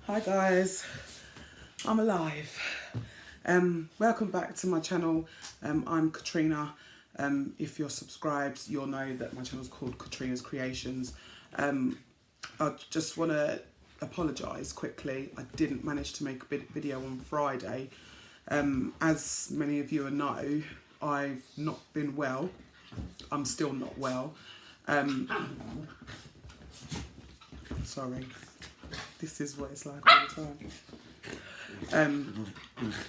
Hi guys, I'm alive. Welcome back to my channel. I'm Katrina. If you're subscribed, you'll know that my channel is called Katrina's Creations. I just want to apologise quickly. I didn't manage to make a video on Friday. As many of you know, I've not been well. I'm still not well. Sorry. This is what it's like all the time.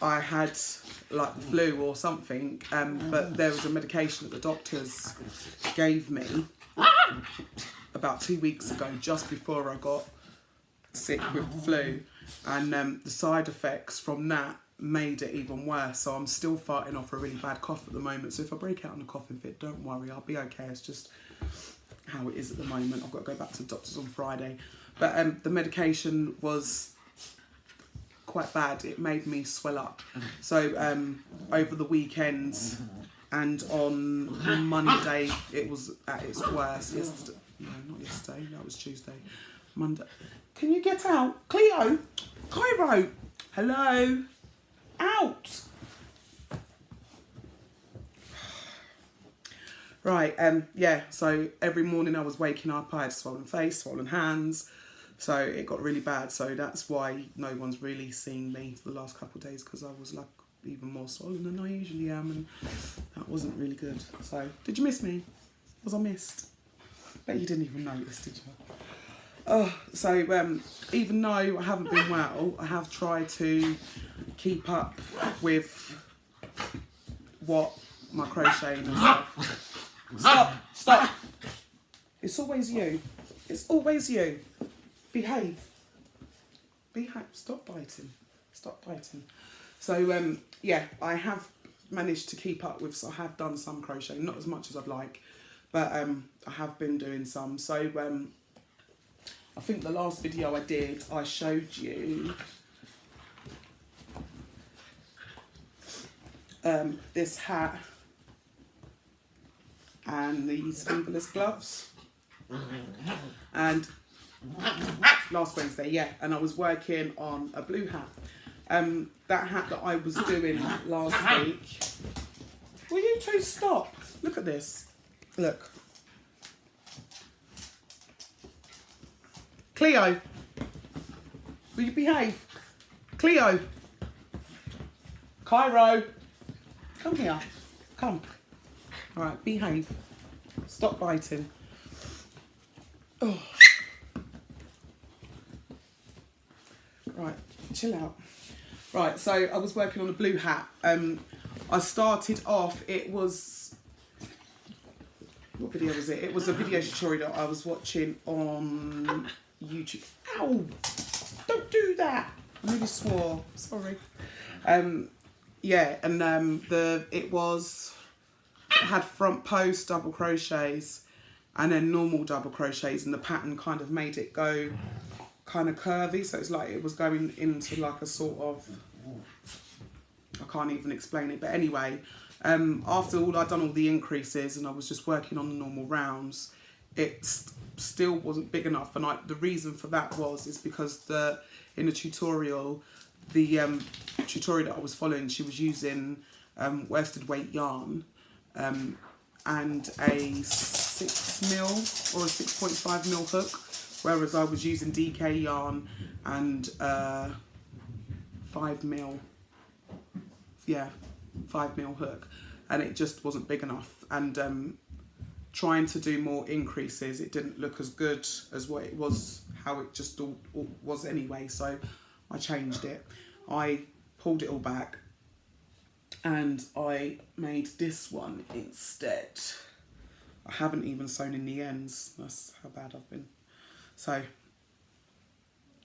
I had like the flu or something, but there was a medication that the doctors gave me about 2 weeks ago, just before I got sick with the flu, and the side effects from that made it even worse. So I'm still fighting off a really bad cough at the moment. So if I break out in a coughing fit, don't worry, I'll be okay. It's just how it is at the moment. I've got to go back to the doctors on Friday. But the medication was quite bad. It made me swell up. So over the weekend and on Monday, it was at its worst. Yesterday, no, not yesterday. That was Tuesday. Monday. Can you get out, Cleo? Cairo. Hello. Out. Right. Yeah. So every morning I was waking up, I had swollen face, swollen hands. So it got really bad. So that's why no one's really seen me for the last couple of days, because I was like even more swollen than I usually am, and that wasn't really good. So did you miss me? Was I missed? Bet you didn't even notice, did you? Oh, so even though I haven't been well, I have tried to keep up with what my crocheting and stuff. Stop. It's always you. It's always you. Behave. Stop biting. Stop biting. So, yeah, I have managed to keep up with, so I have done some crocheting, not as much as I'd like, but I have been doing some. So, I think the last video I did, I showed you this hat and these fingerless gloves. And last Wednesday, yeah, and I was working on a blue hat. That hat that I was doing last week. Will you two stop? Look at this. Look. Cleo, will you behave? Cleo. Cairo. Come here. Come. All right, behave. Stop biting. Oh. Right, chill out. Right, so I was working on a blue hat. I started off, it was, what video was it? It was a video tutorial that I was watching on YouTube. Ow! Don't do that! I nearly swore, sorry. Yeah, and it had front post double crochets and then normal double crochets, and the pattern kind of made it go kind of curvy, so it's like it was going into like a sort of, I can't even explain it, but anyway, after I'd done all the increases and I was just working on the normal rounds, it still wasn't big enough, and the reason for that is because in the tutorial, the tutorial that I was following, she was using worsted weight yarn and a 6mm or a 6.5mm hook, whereas I was using DK yarn and 5mm, yeah, 5mm hook, and it just wasn't big enough. And trying to do more increases, it didn't look as good as what it was, how it just all was anyway. So I changed it. I pulled it all back and I made this one instead. I haven't even sewn in the ends. That's how bad I've been. So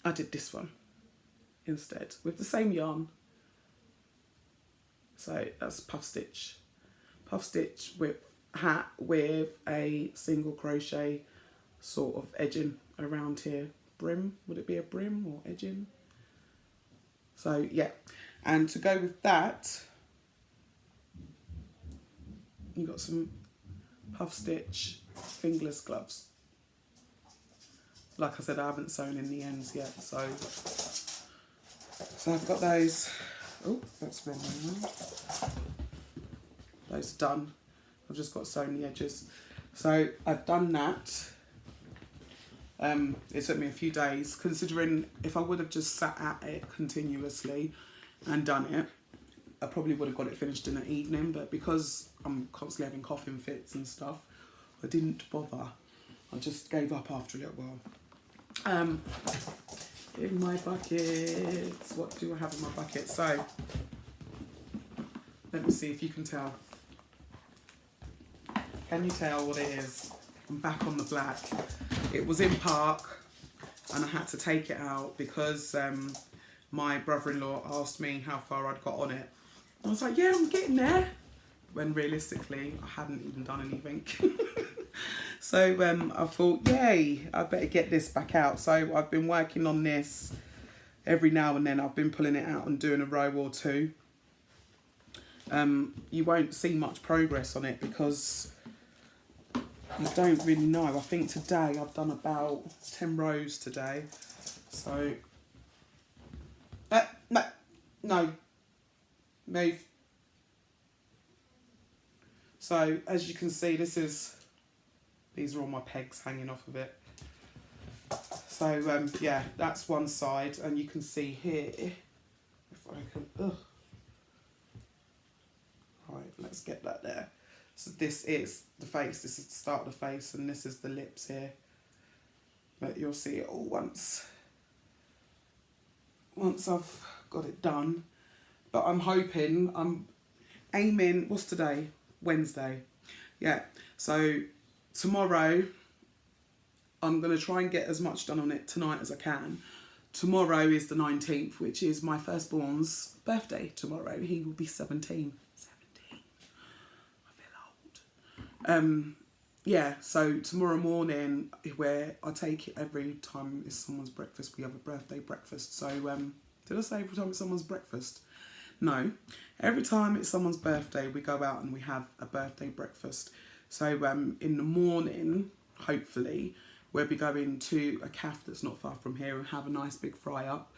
I did this one instead with the same yarn. So that's puff stitch with hat with a single crochet sort of edging around here. Brim, would it be a brim or edging? So yeah, and to go with that, you got some puff stitch fingerless gloves. like I said, I haven't sewn in the ends yet, so I've got those. Oh, that's wrong one. Those are done. I've just got to sew the edges. So I've done that. It took me a few days, considering if I would have just sat at it continuously and done it, I probably would have got it finished in the evening, but because I'm constantly having coughing fits and stuff, I didn't bother. I just gave up after a little while. In my buckets, what do I have in my bucket? So, let me see if you can tell. Can you tell what it is? I'm back on the black. It was in park and I had to take it out because my brother-in-law asked me how far I'd got on it. I was like, yeah, I'm getting there. When realistically, I hadn't even done anything. So I thought, yay, I better get this back out. So I've been working on this every now and then. I've been pulling it out and doing a row or two. You won't see much progress on it because I don't really know. I think today I've done about 10 rows today. So, no, move. So as you can see, these are all my pegs hanging off of it. So yeah, that's one side, and you can see here, if I can, right, let's get that there. So this is the face, this is the start of the face, and this is the lips here. But you'll see it all once I've got it done. But I'm aiming, what's today? Wednesday. Yeah, so tomorrow I'm going to try and get as much done on it tonight as I can. Tomorrow is the 19th, which is my firstborn's birthday tomorrow. He will be 17. Yeah, so tomorrow morning, where I take it every time it's someone's breakfast, we have a birthday breakfast. So did I say every time it's someone's breakfast? No, every time it's someone's birthday, we go out and we have a birthday breakfast. So in the morning, hopefully, we'll be going to a cafe that's not far from here and have a nice big fry up.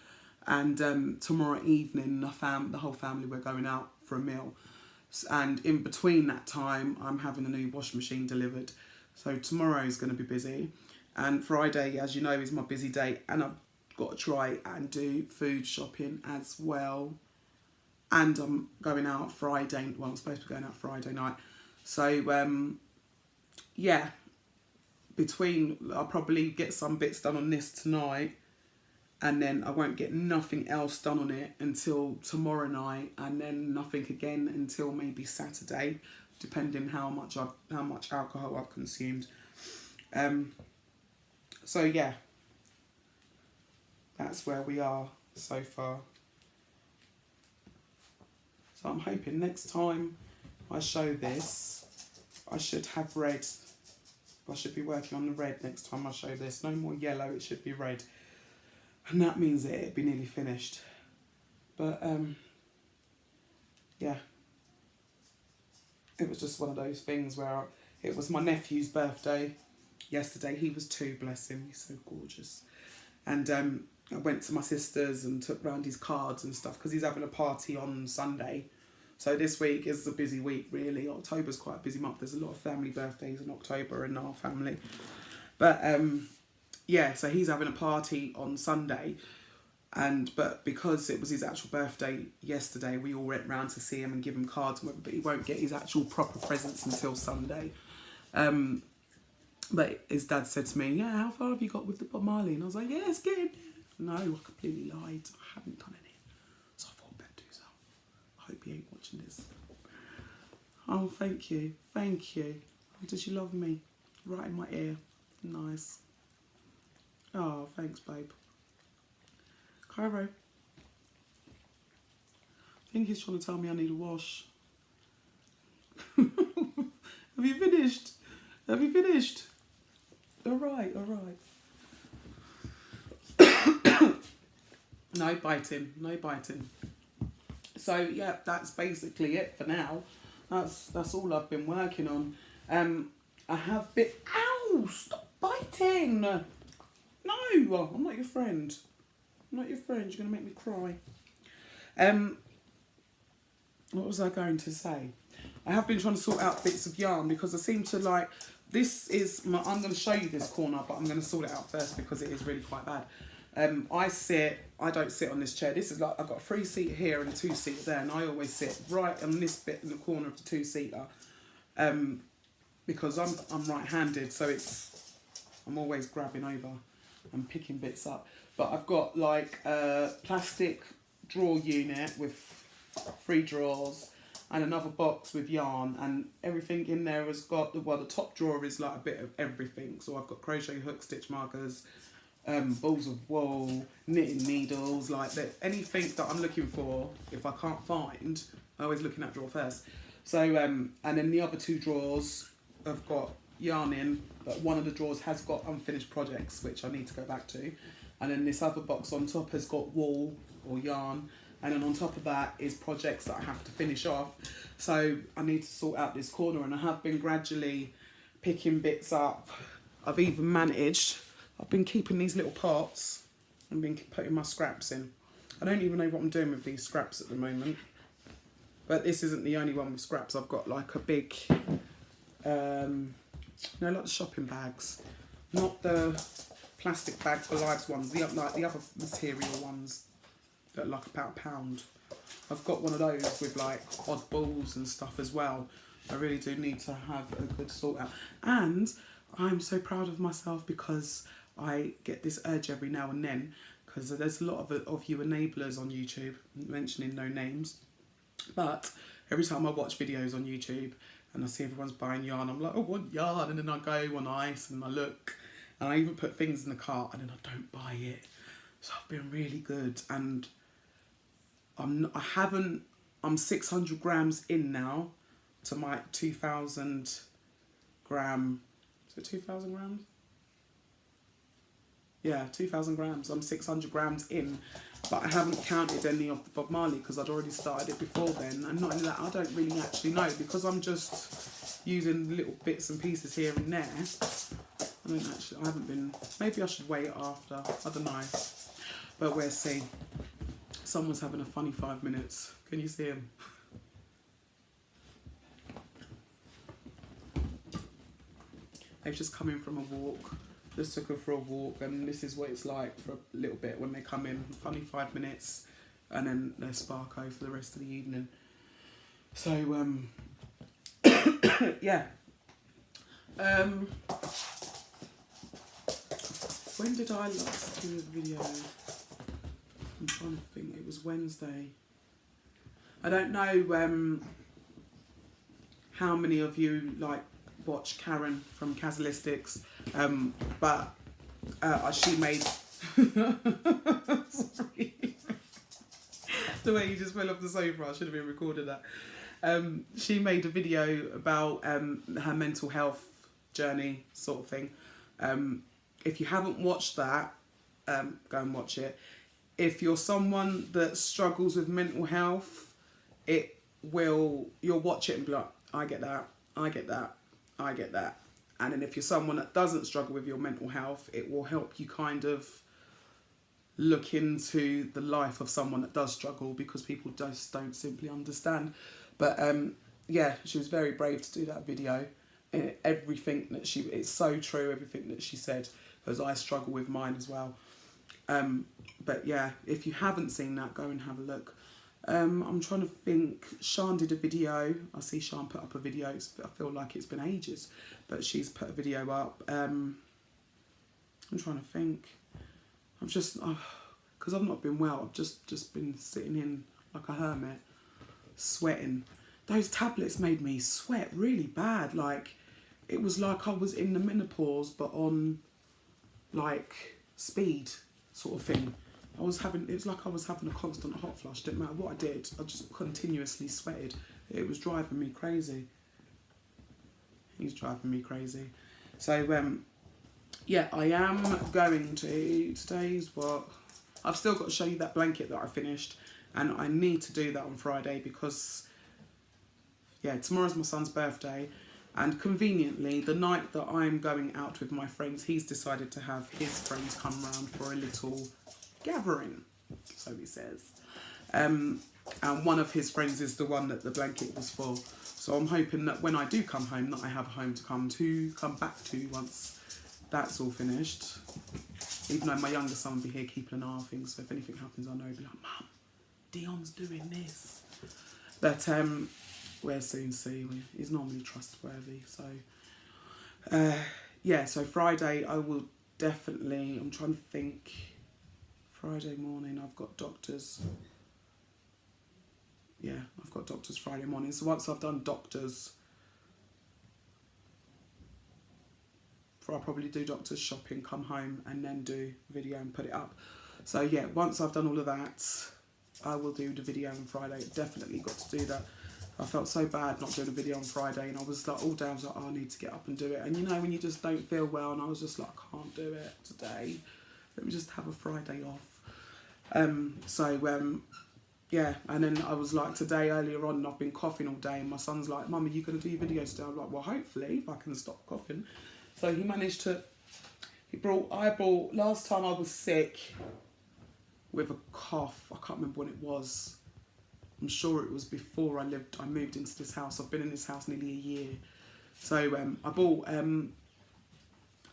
And tomorrow evening, the whole family, we're going out for a meal. And in between that time, I'm having a new washing machine delivered. So tomorrow is going to be busy. And Friday, as you know, is my busy day. And I've got to try and do food shopping as well. And I'm going out Friday. Well, I'm supposed to be going out Friday night. So, yeah. I'll probably get some bits done on this tonight. And then I won't get nothing else done on it until tomorrow night, and then nothing again until maybe Saturday, depending how much alcohol I've consumed. So yeah, that's where we are so far. So I'm hoping next time I show this, I should have red. I should be working on the red next time I show this. No more yellow, it should be red. And that means that it'd be nearly finished. But, yeah. It was just one of those things where it was my nephew's birthday yesterday. He was 2, bless him. He's so gorgeous. And I went to my sister's and took round his cards and stuff because he's having a party on Sunday. So this week is a busy week, really. October's quite a busy month. There's a lot of family birthdays in October in our family. But, yeah, so he's having a party on Sunday, but because it was his actual birthday yesterday, we all went round to see him and give him cards, but he won't get his actual proper presents until Sunday. But his dad said to me, yeah, how far have you got with the Bob Marley? And I was like, yeah, it's getting there. No, I completely lied. I haven't done any. So I thought I'd better do so. I hope he ain't watching this. Oh, thank you. Thank you. Oh, does you love me? Right in my ear. Nice. Oh, thanks, babe. Cairo. I think he's trying to tell me I need a wash. Have you finished? Have you finished? All right. No biting. So, yeah, that's basically it for now. That's all I've been working on. I have been... Ow! Stop biting! No, No, I'm not your friend. I'm not your friend. You're going to make me cry. What was I going to say? I have been trying to sort out bits of yarn because I seem to like... This is my... I'm going to show you this corner, but I'm going to sort it out first because it is really quite bad. I don't sit on this chair. This is like... I've got a 3-seater here and a 2-seater there, and I always sit right on this bit in the corner of the 2-seater. Because I'm right-handed, so it's... I'm always grabbing over and picking bits up. But I've got like a plastic drawer unit with 3 drawers and another box with yarn, and everything in there has got the top drawer is like a bit of everything. So I've got crochet hook, stitch markers, balls of wool, knitting needles, like that. Anything that I'm looking for, if I can't find, I always look in that drawer first. So and then the other 2 drawers have got yarn in, but one of the drawers has got unfinished projects which I need to go back to, and then this other box on top has got wool or yarn, and then on top of that is projects that I have to finish off. So I need to sort out this corner, and I have been gradually picking bits up. I've even managed, I've been keeping these little pots and been putting my scraps in. I don't even know what I'm doing with these scraps at the moment, but this isn't the only one with scraps. I've got like a big no, like the shopping bags, not the plastic bags for lives ones, the other material ones that are like about a pound. I've got one of those with like odd balls and stuff as well. I really do need to have a good sort out. And I'm so proud of myself because I get this urge every now and then, because there's a lot of you enablers on YouTube, mentioning no names, but every time I watch videos on YouTube and I see everyone's buying yarn, I'm like, oh, I want yarn, and then I go on ice and I look, and I even put things in the cart and then I don't buy it. So I've been really good, and I'm 600 grams in now to my 2,000 gram, is it 2,000 grams? Yeah, 2,000 grams. I'm 600 grams in, but I haven't counted any of the Bob Marley because I'd already started it before then. And not only that, I don't really actually know because I'm just using little bits and pieces here and there. I haven't been, maybe I should wait after, I don't know. But we'll see. Someone's having a funny 5 minutes. Can you see him? They've just come in from a walk. Just took her for a walk, and this is what it's like for a little bit when they come in. Funny 5 minutes, and then they're sparko for the rest of the evening. So yeah. When did I last do a video? I'm trying to think. It was Wednesday. I don't know how many of you like watch Karen from Casalistics, but she made sorry. The way you just fell off the sofa, I should have been recording that. She made a video about her mental health journey sort of thing. If you haven't watched that, go and watch it. If you're someone that struggles with mental health, you'll watch it and be like, I get that, I get that, I get that. And then if you're someone that doesn't struggle with your mental health, it will help you kind of look into the life of someone that does struggle, because people just don't simply understand. But yeah, she was very brave to do that video. Everything that it's so true, everything that she said, because I struggle with mine as well. But yeah, if you haven't seen that, go and have a look. I'm trying to think. Sian did a video. I see Sian put up a video. I feel like it's been ages, but she's put a video up. I'm trying to think. I'm just, because I've not been well. I've just been sitting in like a hermit, sweating. Those tablets made me sweat really bad. Like, it was like I was in the menopause, but on like speed sort of thing. It was like I was having a constant hot flush. Didn't matter what I did, I just continuously sweated. It was driving me crazy. He's driving me crazy. So yeah, I am going to, today's what? I've still got to show you that blanket that I finished, and I need to do that on Friday because, yeah, tomorrow's my son's birthday, And conveniently, the night that I'm going out with my friends, he's decided to have his friends come round for a little gathering, so he says. And one of his friends is the one that the blanket was for. So I'm hoping that when I do come home, that I have a home to come back to once that's all finished. Even though my younger son will be here keeping an eye on things, so if anything happens, I know he'll be like, Mum, Dion's doing this. But we'll soon see. He's normally trustworthy. So yeah, so Friday I will definitely, I'm trying to think, Friday morning I've got doctors. Yeah, I've got doctors Friday morning. So once I've done doctors, I'll probably do doctors shopping, come home and then do video and put it up. So yeah, once I've done all of that, I will do the video on Friday. Definitely got to do that. I felt so bad not doing a video on Friday, and I was like all day I was like, oh, I need to get up and do it. And you know when you just don't feel well, and I was just like, I can't do it today. Let me just have a Friday off. Yeah, and then I was like, today earlier on, and I've been coughing all day, and my son's like, Mum, are you going to do your video still? I'm like, well, hopefully, if I can stop coughing. So he managed to, I brought, last time I was sick with a cough, I can't remember when it was. I'm sure it was before I moved into this house. I've been in this house nearly a year. So I bought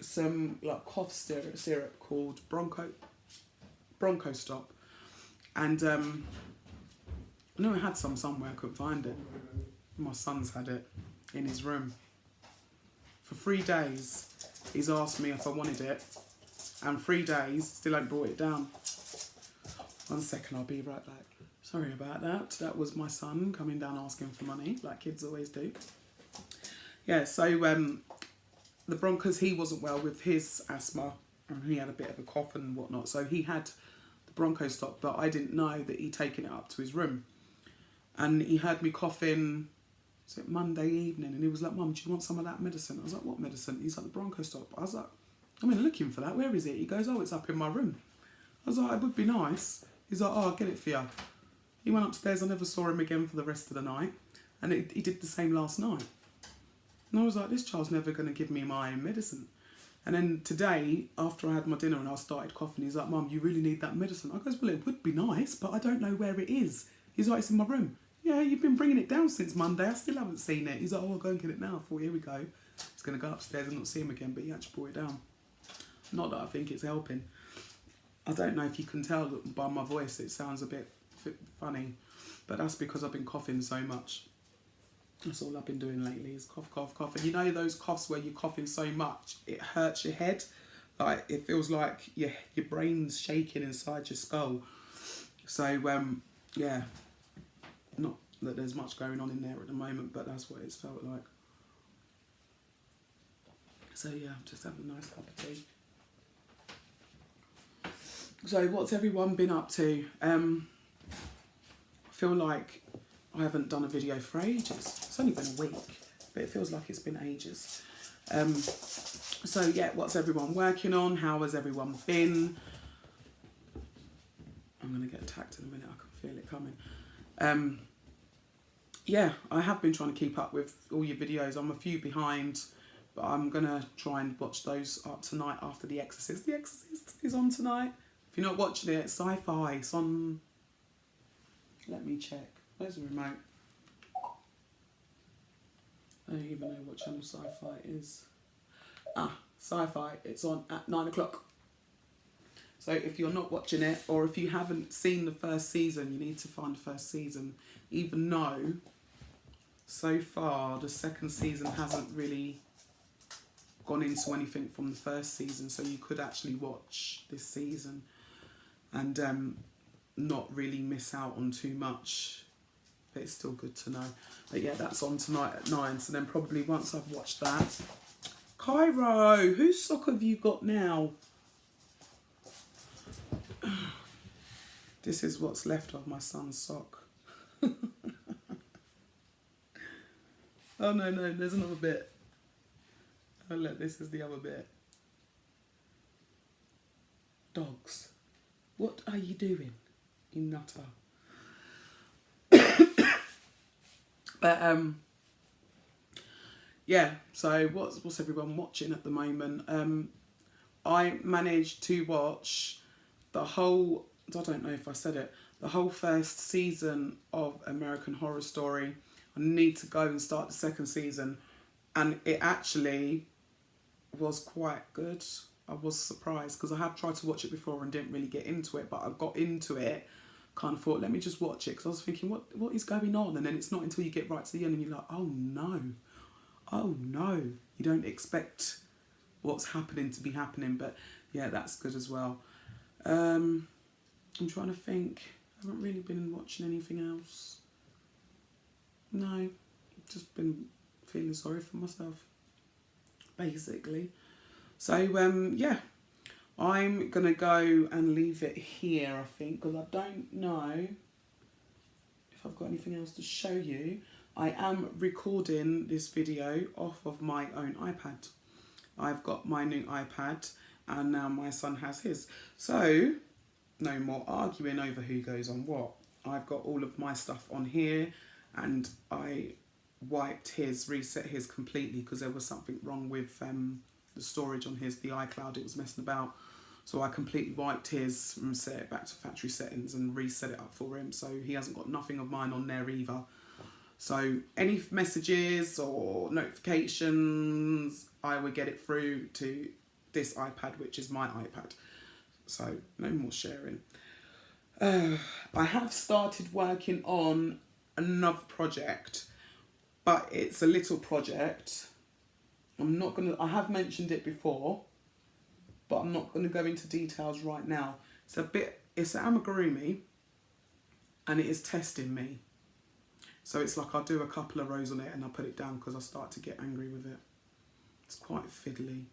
some like cough syrup called Bronco Stop. And I knew I had some somewhere, I couldn't find it. My son's had it in his room. For 3 days, he's asked me if I wanted it. And 3 days, still ain't brought it down. 1 second, I'll be right back. Sorry about that. That was my son coming down asking for money, like kids always do. Yeah, so the Broncos, he wasn't well with his asthma. And he had a bit of a cough and whatnot. So he had the Bronco Stop, but I didn't know that he'd taken it up to his room. And he heard me coughing, was it Monday evening? And he was like, Mum, do you want some of that medicine? I was like, what medicine? He's like, the Bronco Stop. I was like, I've been looking for that. Where is it? He goes, oh, it's up in my room. I was like, it would be nice. He's like, oh, I'll get it for you. He went upstairs. I never saw him again for the rest of the night. And he did the same last night. And I was like, this child's never going to give me my medicine. And then today, after I had my dinner and I started coughing, he's like, Mum, you really need that medicine. I goes, well, it would be nice, but I don't know where it is. He's like, it's in my room. Yeah, you've been bringing it down since Monday. I still haven't seen it. He's like, oh, I'll go and get it now. I thought, here we go. He's going to go upstairs and not see him again, but he actually brought it down. Not that I think it's helping. I don't know if you can tell by my voice, it sounds a bit funny, but that's because I've been coughing so much. That's all I've been doing lately is cough, cough, cough. And you know those coughs where you're coughing so much, it hurts your head? Like, it feels like your brain's shaking inside your skull. So, yeah, not that there's much going on in there at the moment, but that's what it's felt like. So, yeah, just having a nice cup of tea. So, what's everyone been up to? I feel like I haven't done a video for ages. It's only been a week, but it feels like it's been ages. So yeah, what's everyone working on? How has everyone been? I'm going to get attacked in a minute. I can feel it coming. Yeah, I have been trying to keep up with all your videos. I'm a few behind, but I'm going to try and watch those up tonight after The Exorcist. The Exorcist is on tonight. If you're not watching it, it's sci-fi. It's on... Let me check. Where's the remote? I don't even know what channel Sci-Fi is. Sci-Fi. It's on at 9 o'clock. So if you're not watching it, or if you haven't seen the first season, you need to find the first season. Even though, so far, the second season hasn't really gone into anything from the first season. So you could actually watch this season and not really miss out on too much. But it's still good to know. But yeah, that's on tonight at 9. So then probably once I've watched that... Cairo, whose sock have you got now? This is what's left of my son's sock. Oh no, there's another bit. Oh look, this is the other bit. Dogs, what are you doing, you nutter? But yeah, so what's everyone watching at the moment? I managed to watch the whole, I don't know if I said it, the whole first season of American Horror Story. I need to go and start the second season, and it actually was quite good. I was surprised because I have tried to watch it before and didn't really get into it, but I got into it, kind of thought, let me just watch it, because I was thinking, what is going on? And then it's not until you get right to the end and you're like, oh no, you don't expect what's happening to be happening. But yeah, that's good as well. I'm trying to think. I haven't really been watching anything else. No, just been feeling sorry for myself, basically. So yeah, I'm gonna go and leave it here, I think, because I don't know if I've got anything else to show you. I am recording this video off of my own iPad. I've got my new iPad and now my son has his. So no more arguing over who goes on what. I've got all of my stuff on here, and I wiped his, reset his completely because there was something wrong with the storage on his, the iCloud, it was messing about. So I completely wiped his and set it back to factory settings and reset it up for him. So he hasn't got nothing of mine on there either. So any messages or notifications, I would get it through to this iPad, which is my iPad. So no more sharing. I have started working on another project, but it's a little project. I have mentioned it before, but I'm not gonna go into details right now. It's an amigurumi, and it is testing me. So it's like I'll do a couple of rows on it and I'll put it down because I start to get angry with it. It's quite fiddly.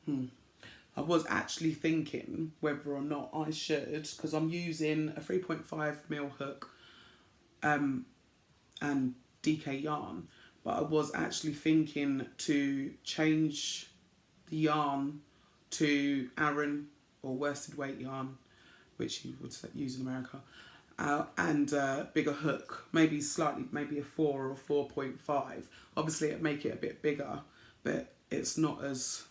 I was actually thinking whether or not I should, because I'm using a 3.5mm hook and DK yarn, but I was actually thinking to change the yarn to Aran or worsted weight yarn, which you would use in America, and bigger hook, maybe a 4 or 4.5. Obviously it'd make it a bit bigger, but it's not as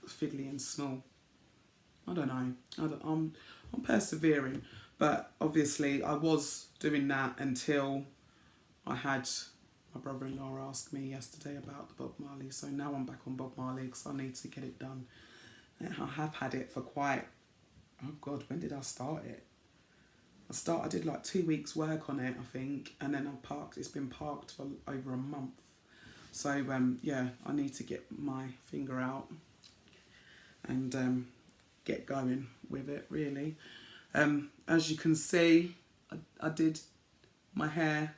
fiddly and small. I don't know. I'm persevering, but obviously I was doing that until I had my brother-in-law ask me yesterday about the Bob Marley. So now I'm back on Bob Marley because I need to get it done. And I have had it for quite, oh God, when did I start it? I did like 2 weeks work on it, I think, and then it's been parked for over a month. So yeah, I need to get my finger out and get going with it, really. As you can see, I did my hair.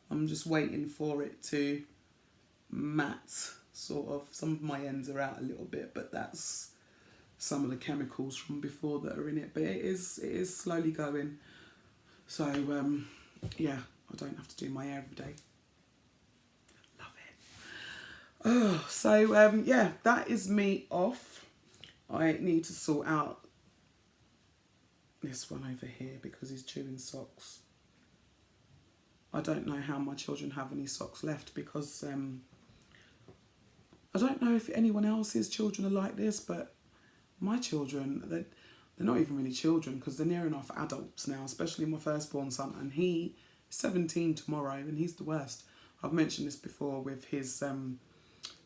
I'm just waiting for it to matte, sort of. Some of my ends are out a little bit, but that's some of the chemicals from before that are in it. But it is slowly going. So yeah, I don't have to do my hair every day. Love it. Oh, so yeah, that is me off. I need to sort out this one over here because he's chewing socks. I don't know how my children have any socks left because I don't know if anyone else's children are like this, but my children, they're not even really children because they're near enough adults now, especially my firstborn son, and he's 17 tomorrow and he's the worst. I've mentioned this before with his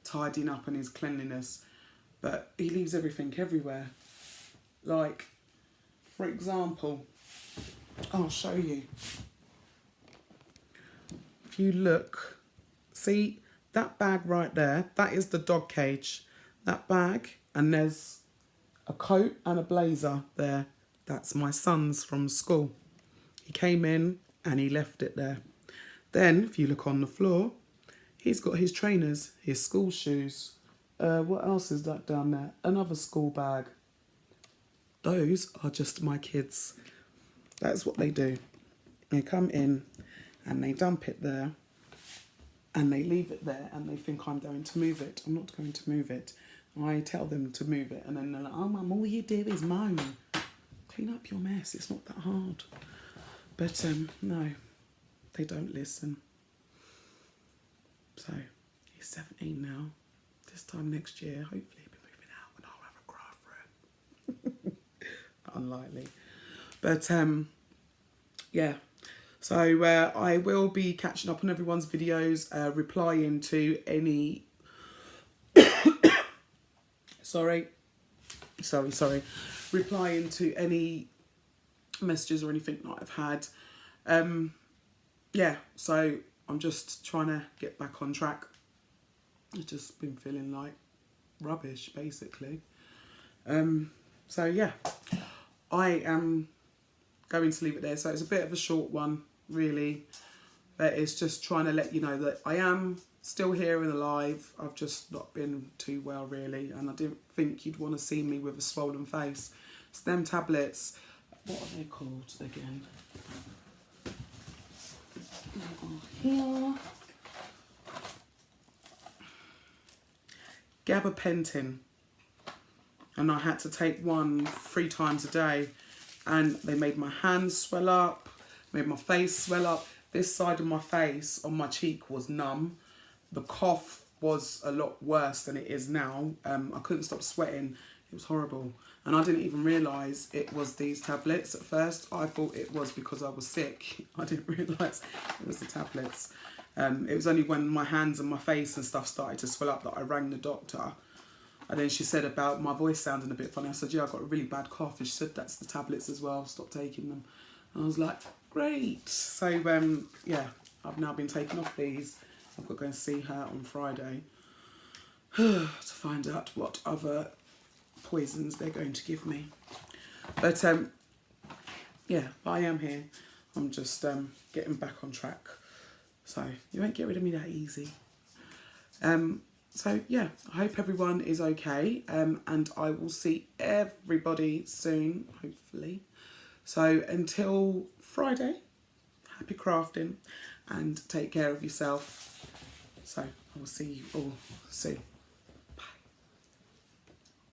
tidying up and his cleanliness, but he leaves everything everywhere. Like, for example, I'll show you. If you look, see that bag right there, that is the dog cage. That bag, and there's a coat and a blazer there. That's my son's from school. He came in and he left it there. Then, if you look on the floor, he's got his trainers, his school shoes. What else is that down there? Another school bag. Those are just my kids. That's what they do. They come in and they dump it there and they leave it there and they think I'm going to move it. I'm not going to move it. I tell them to move it and then they're like, oh mum, all you do is moan. Clean up your mess, it's not that hard. But no, they don't listen. So he's 17 now. This time next year, hopefully he'll be moving out and I'll have a graph room. Unlikely. But yeah. So I will be catching up on everyone's videos, replying to any... sorry. Replying to any messages or anything that I've had. Yeah, so I'm just trying to get back on track. I've just been feeling like rubbish, basically. So yeah, I am going to leave it there. So it's a bit of a short one, really. But it's just trying to let you know that I am still here and alive. I've just not been too well, really. And I didn't think you'd want to see me with a swollen face. It's them tablets. What are they called again? Here. Gabapentin. And I had to take one 3 times a day. And they made my hands swell up, made my face swell up. This side of my face on my cheek was numb. The cough was a lot worse than it is now. I couldn't stop sweating. It was horrible. And I didn't even realise it was these tablets at first. I thought it was because I was sick. I didn't realise it was the tablets. It was only when my hands and my face and stuff started to swell up that I rang the doctor. And then she said about my voice sounding a bit funny. I said, yeah, I've got a really bad cough. And she said, that's the tablets as well. Stop taking them. And I was like, great. So, yeah, I've now been taking off these. I've got to go and see her on Friday to find out what other poisons they're going to give me. But, yeah, I am here. I'm just getting back on track. So, you won't get rid of me that easy. So, yeah, I hope everyone is okay. And I will see everybody soon, hopefully. So, until Friday, happy crafting and take care of yourself. So, I will see you all soon.